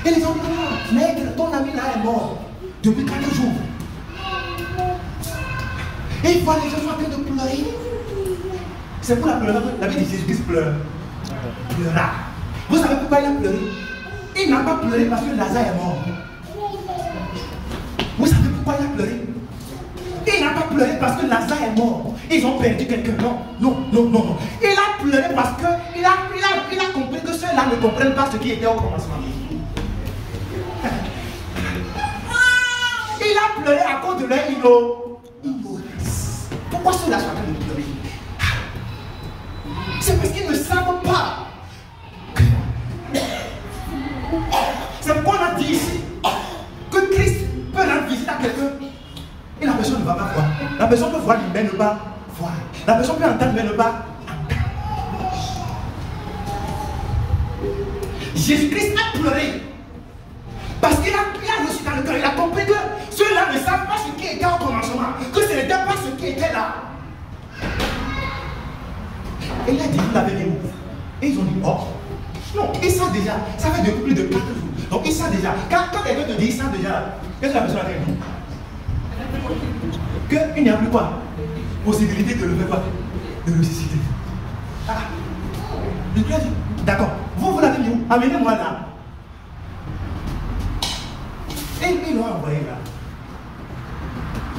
[SPEAKER 1] Et les gens disent, ah, maître, ton ami là est mort depuis 4 jours. Et il voit les gens sont en train de pleurer. C'est pour la pleurer. La vie de Jésus-Christ pleure. Pleura. Vous savez pourquoi il a pleuré? Il n'a pas pleuré parce que Lazare est mort. Vous savez pourquoi il a pleuré? Il n'a pas pleuré parce que Lazare est mort. Ils ont perdu quelqu'un. Non, non, non, non, non. Il a pleuré parce qu'il a compris que ceux-là ne comprennent pas ce qui était au commencement. Il a pleuré à cause de leur ignorance. Pourquoi ceux-là sont en train de pleurer? C'est parce qu'ils ne savent pas. C'est pourquoi on a dit ici que Christ peut rendre visite à quelqu'un et la personne ne va pas voir. La personne peut voir mais ne pas voir. La personne peut entendre mais ne pas entendre. Jésus-Christ a pleuré parce qu'il a reçu dans le cœur. Il a compris que ceux-là ne savent pas ce qui était au commencement, que ce n'était pas ce qui était là. Et il a dit, vous l'avez dit où? Et ils ont dit, oh, non, ils savent déjà. Ça fait depuis plus de 4 jours. Donc ils savent déjà. Quand quelqu'un te dit, ils savent déjà. Qu'est-ce que la personne a dit? Qu'il n'y a plus quoi? Possibilité de le faire quoi? De ressusciter. Ah, le Dieu a dit, d'accord, vous l'avez dit où? Amenez-moi là. Et ils l'ont envoyé là.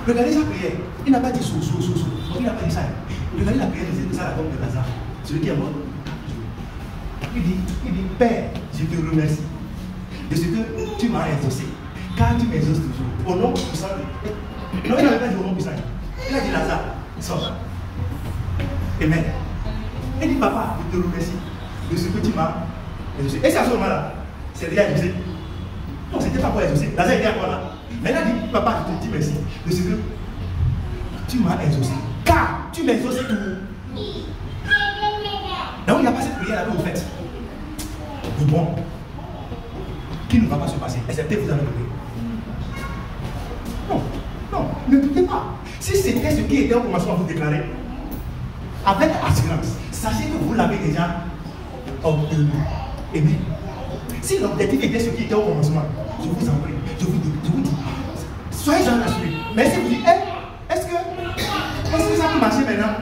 [SPEAKER 1] Regardez sa prière. Il n'a pas dit sous. Donc il n'a pas dit ça. Regardez la prière de ça la tombe de Lazare. Celui qui est mort. Il dit, Père, je te remercie de ce que tu m'as exaucé. Car tu m'exauces toujours. Au nom puissant de... Non, il n'avait pas dit au nom puissant. Il a dit Lazare, sors. Amen. Il dit, papa, je te remercie de ce que tu m'as exaucé. Et c'est à ce moment-là, c'est déjà exaucé. Non, c'était pas pour exaucer. Lazare était encore là. Mais il a dit, papa, je te dis merci de ce que tu m'as exaucé. Car tu m'exauces tout. Donc il n'y a pas cette prière là que vous faites. De bon. Qui ne va pas se passer, excepté vous avez prié. Non, ne doutez pas. Si c'était ce qui était au commencement à vous déclarer, avec assurance, sachez que vous l'avez déjà obtenu. Amen. Si l'objectif était ce qui était au commencement, je vous en prie, je vous dis, soyez jamais rassurés. Mais si vous dites, est-ce que ça peut marcher maintenant?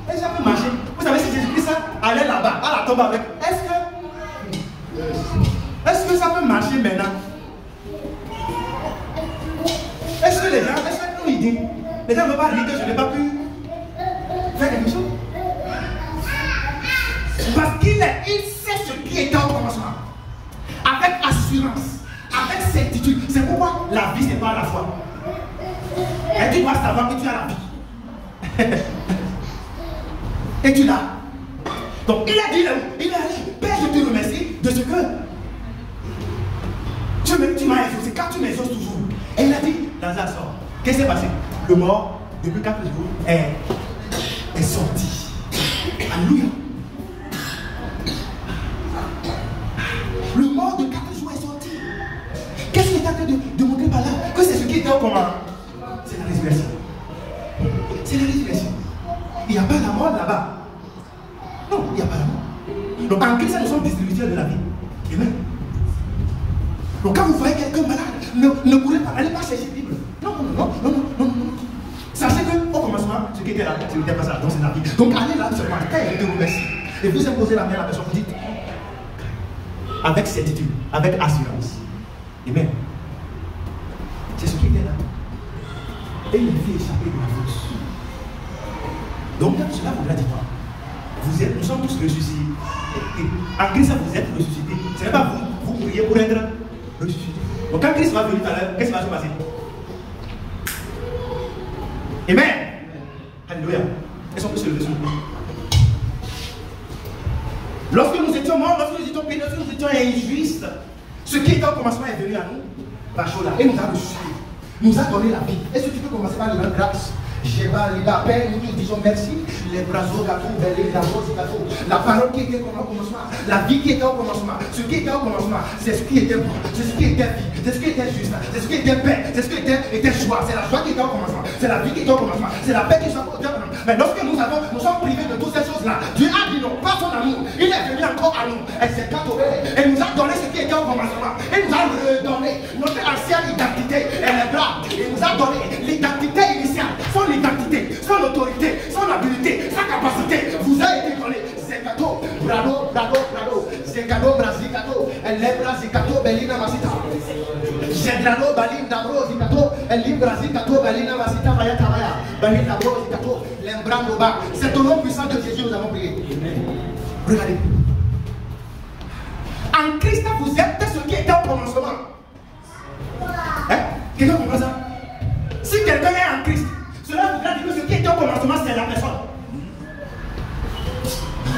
[SPEAKER 1] Est-ce que ça peut marcher? Vous savez, si Jésus-Christ allait là-bas, à la tombe avec, est-ce que ça peut marcher maintenant? Est-ce que les gens ont une idée? Les gens ne veulent pas dire que je n'ai pas pu faire quelque chose. Parce qu'il sait ce qui était au commencement. Avec assurance, avec certitude. C'est pourquoi la vie, ce n'est pas la foi. Et tu dois savoir que tu as la vie. Et tu l'as. Donc il a dit, Père, je te remercie de ce que tu m'as exaucé, car tu m'exauces toujours. Et il a dit, Lazare sort. Qu'est-ce qui s'est passé? Le mort, depuis 4 jours, est sorti. Alléluia. Le mort de 4 jours est sorti. Qu'est-ce qu'il est en train de montrer par là? Que c'est ce qui était au commun. C'est la résurrection. C'est la résurrection. Il n'y a pas la mort là-bas. Non, il n'y a pas la mort. Donc en Christ, nous sommes distributeurs de la vie. Amen. Donc quand vous voyez quelqu'un malade, ne courez pas, n'allez pas chercher la Bible. Non. Sachez qu'au commencement, ce qui était là, ce n'était pas ça. Donc c'est la vie. Donc allez là seulement, je te remercie. Et vous imposez la main à la personne, vous dites, avec certitude, avec assurance. Amen. C'est ce qui était là. Et il fit échapper de la fosse. Donc cela voudra dire quoi? Nous sommes tous ressuscités. En Christ, vous êtes ressuscités. Ce n'est pas vous priez pour être ressuscités. Donc quand Christ va venir tout à l'heure, qu'est-ce qui va se passer? Amen. Alléluia. Est-ce qu'on peut se lever sur le pied? Lorsque nous étions morts, lorsque nous étions pénés, lorsque nous étions injustes, ce qui était au commencement est venu à nous, Bachola, et nous a ressuscité, nous a donné la vie. Est-ce que tu peux commencer par le rendre grâce? Nous disons merci. Les brazos gâteaux, la parole qui était au commencement, la vie qui était au commencement, ce qui était au commencement, c'est ce qui était bon, c'est ce qui était vie, c'est ce qui était juste, c'est ce qui était paix, c'est ce qui était joie, c'est la joie qui était au commencement, c'est la vie qui était au commencement, c'est la paix qui était au commencement. Mais lorsque nous sommes privés de toutes ces choses-là, Dieu a dit non, pas son amour, il est venu encore à nous, et c'est et nous a donné ce qui était au commencement, il nous a redonné notre ancienne identité, elle est là, il nous a donné l'identité initiale, son identité, son autorité, son habilité, sa capacité, vous a été donné. Zekato, brado, Zekado, Brazicato, elle est Brazicato, Belina Masita. Zedrano, Balim, Dabro, Zikato, elle est Brazicato, Belina Masita, Maya Tamaya, Balim, Dabro, Zikato, l'embrando bas. C'est au nom puissant de Jésus nous avons prié. Regardez. En Christ, vous êtes ce qui était au commencement. Hein? Quelqu'un comprend ça? Si quelqu'un est en Christ, cela voudra dire que ce qui était au commencement, c'est la personne.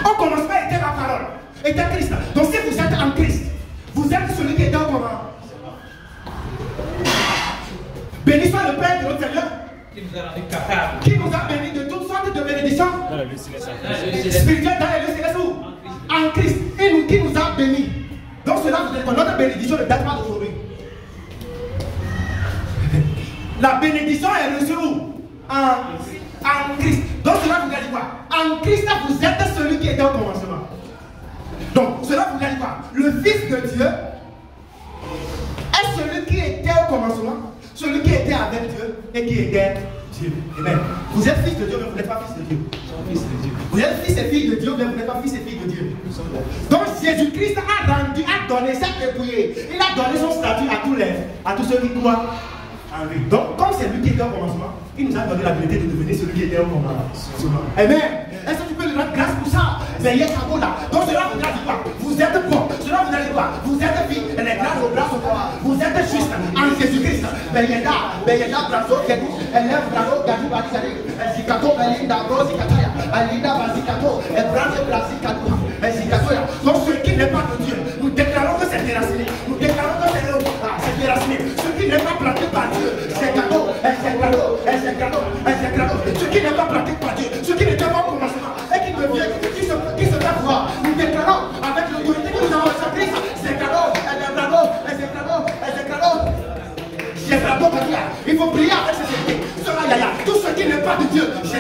[SPEAKER 1] Au commencement était la parole, était Christ. Donc si vous êtes en Christ, vous êtes celui qui était au commencement. Béni soit le Père de notre Seigneur, qui nous a bénis de toutes sortes de bénédictions spirituelles dans les lieux célestes en Christ, et qui nous a bénis. Donc cela vous dit que notre bénédiction ne date pas d'aujourd'hui. La bénédiction est reçue où? En Christ. Donc cela vous dit quoi? En Christ, vous êtes celui qui était au commencement. Donc cela vous dit quoi? Le Fils de Dieu est celui qui était au commencement, celui qui était avec Dieu et qui était Dieu. Amen. Vous êtes fils de Dieu, mais vous n'êtes pas fils de Dieu. Vous êtes fils et filles de Dieu, mais vous n'êtes pas fils et filles de Dieu. Donc Jésus-Christ a donné, s'est dépouillé. Il a donné son statut à tous ceux qui croient en lui. Donc, comme c'est lui qui était au commencement, il nous a donné l'habilité de devenir celui qui était au commencement. Amen. Est-ce que tu peux le rendre Beyena Brazo, Kedu, Elef Bravo, Gadu Bazikari, Zikato, Belinda, Rosicataya, Alinda Bazikato, Ebrano Brasicato, Zikatoya. Donc ce qui n'est pas de Dieu, nous déclarons que c'est déraciné. Nous déclarons que c'est déraciné. Ce qui n'est pas planté par Dieu, c'est cadeau, c'est cadeau, c'est cadeau, c'est cadeau. Ce qui n'est pas planté par Dieu, ce qui n'était pas au commencement, et qui devient, qui se fait voir. Nous déclarons avec l'autorité que nous avons en Christ, c'est cadeau, c'est cadeau, c'est cadeau, c'est cadeau. Il faut prier avec ces esprits. Tout ce qui n'est pas de Dieu, que ça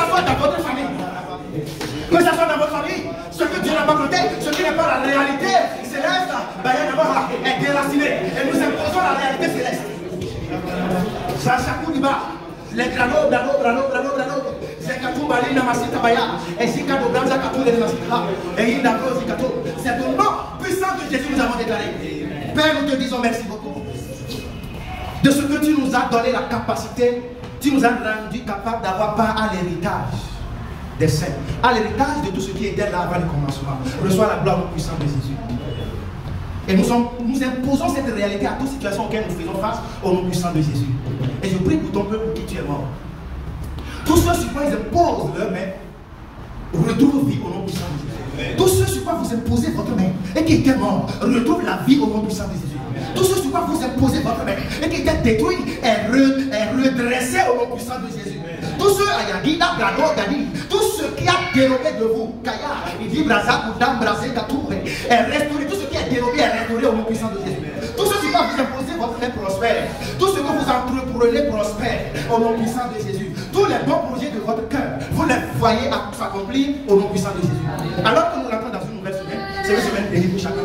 [SPEAKER 1] soit dans votre famille, que ça soit dans votre famille, ce que Dieu n'a pas planté, ce qui n'est pas la réalité céleste, est déraciné. Et nous imposons la réalité céleste. Les granos, c'est au nom puissant de Jésus que nous avons déclaré. Père, nous te disons merci beaucoup de ce que tu nous as donné la capacité, tu nous as rendu capables d'avoir part à l'héritage des saints, à l'héritage de tout ce qui était là avant le commencement. Reçois la gloire puissante de Jésus. Et nous imposons cette réalité à toute situation auxquelles nous faisons face au nom puissant de Jésus. Et je prie pour ton peuple pour qui tu es mort. Tous ceux sur quoi ils imposent leur main retrouvent vie au nom puissant de Jésus. Tous ceux sur quoi vous imposez votre main et qui étaient morts retrouvent la vie au nom puissant de Jésus. Tous ceux sur quoi vous imposez votre main et qui étaient détruits est redressé au nom puissant de Jésus. Tous ceux tout ce qui a dérobé de vous, Kaya, il dit Braza, Koudam, Brazé, Katour, est restauré. Tout ce qui est dérobé est restauré au nom puissant de Jésus. Tout ce sur quoi vous imposez votre main prospère. Tout ce que vous entreprenez prospère au nom puissant de Jésus. Tous les bons projets de votre cœur, vous les voyez s'accomplir au nom puissant de Jésus. Alors que nous rentrons dans une nouvelle semaine, c'est une semaine bénie pour chacun.